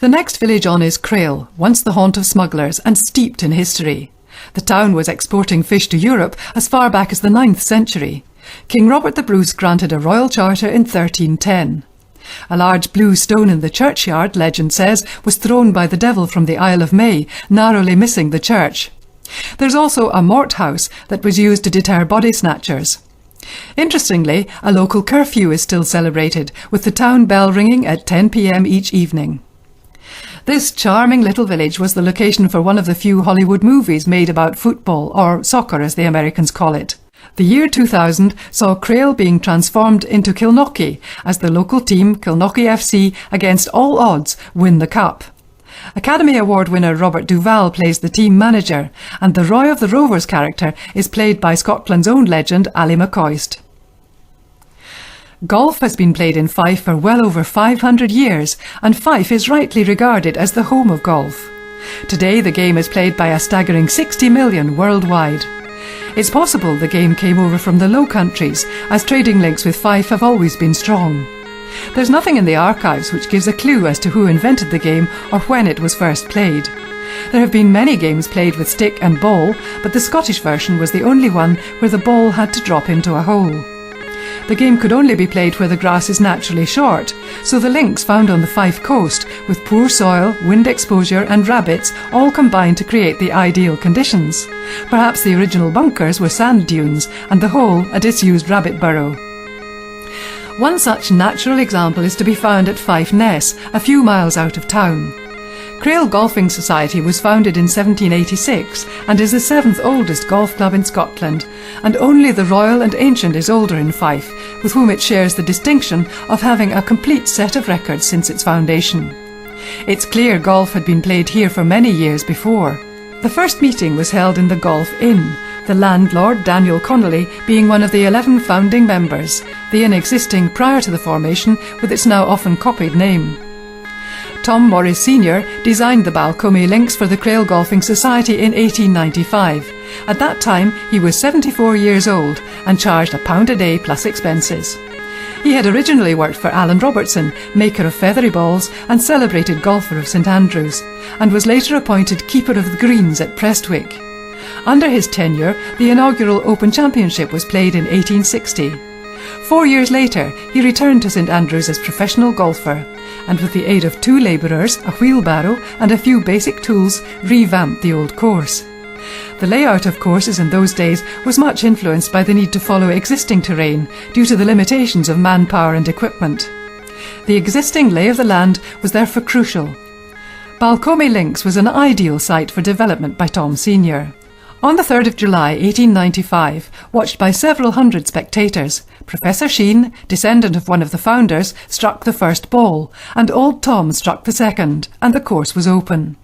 The next village on is Crail, once the haunt of smugglers and steeped in history. The town was exporting fish to Europe as far back as the 9th century. King Robert the Bruce granted a royal charter in 1310. A large blue stone in the churchyard, legend says, was thrown by the devil from the Isle of May, narrowly missing the church. There's also a mort house that was used to deter body snatchers. Interestingly, a local curfew is still celebrated, with the town bell ringing at 10 p.m. each evening. This charming little village was the location for one of the few Hollywood movies made about football, or soccer as the Americans call it. The year 2000 saw Crail being transformed into Kilknocky as the local team, Kilknocky FC, against all odds, win the cup. Academy Award winner Robert Duvall plays the team manager, and the Roy of the Rovers character is played by Scotland's own legend Ally McCoist. Golf has been played in Fife for well over 500 years, and Fife is rightly regarded as the home of golf. Today the game is played by a staggering 60 million worldwide. It's possible the game came over from the Low Countries, as trading links with Fife have always been strong. There's nothing in the archives which gives a clue as to who invented the game or when it was first played. There have been many games played with stick and ball, but the Scottish version was the only one where the ball had to drop into a hole. The game could only be played where the grass is naturally short, so the links found on the Fife coast, with poor soil, wind exposure and rabbits, all combined to create the ideal conditions. Perhaps the original bunkers were sand dunes, and the hole a disused rabbit burrow. One such natural example is to be found at Fife Ness, a few miles out of town. Crail Golfing Society was founded in 1786 and is the 7th oldest golf club in Scotland, and only the Royal and Ancient is older in Fife, with whom it shares the distinction of having a complete set of records since its foundation. It's clear golf had been played here for many years before. The first meeting was held in the Golf Inn, the landlord, Daniel Connolly, being one of the 11 founding members, the inn existing prior to the formation with its now often copied name. Tom Morris Sr. designed the Balcomie links for the Crail Golfing Society in 1895. At that time he was 74 years old and charged £1 a day plus expenses. He had originally worked for Alan Robertson, maker of feathery balls and celebrated golfer of St Andrews, and was later appointed Keeper of the Greens at Prestwick. Under his tenure, the inaugural Open Championship was played in 1860. 4 years later, he returned to St Andrews as professional golfer, and with the aid of 2 labourers, a wheelbarrow and a few basic tools, revamped the old course. The layout of courses in those days was much influenced by the need to follow existing terrain due to the limitations of manpower and equipment. The existing lay of the land was therefore crucial. Balcomie Links was an ideal site for development by Tom Sr. On the 3rd of July 1895, watched by several hundred spectators, Professor Sheen, descendant of one of the founders, struck the first ball, and Old Tom struck the second, and the course was open.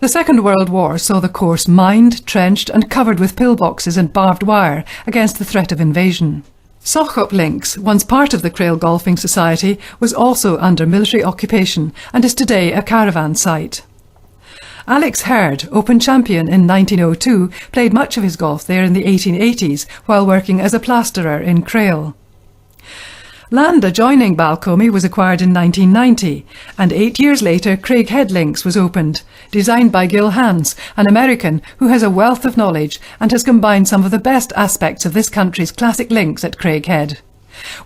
The Second World War saw the course mined, trenched and covered with pillboxes and barbed wire against the threat of invasion. Sochop Links, once part of the Crail Golfing Society, was also under military occupation and is today a caravan site. Alex Hurd, Open champion in 1902, played much of his golf there in the 1880s while working as a plasterer in Crail. Land adjoining Balcomie was acquired in 1990, and 8 years later Craighead Links was opened, designed by Gil Hans, an American who has a wealth of knowledge and has combined some of the best aspects of this country's classic links at Craighead.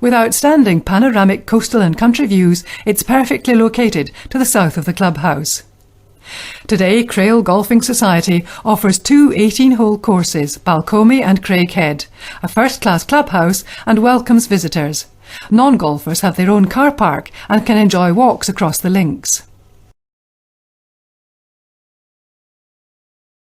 With outstanding panoramic coastal and country views, it's perfectly located to the south of the clubhouse. Today, Crail Golfing Society offers 2 18-hole courses, Balcomie and Craighead, a first-class clubhouse, and welcomes visitors. Non-golfers have their own car park and can enjoy walks across the links.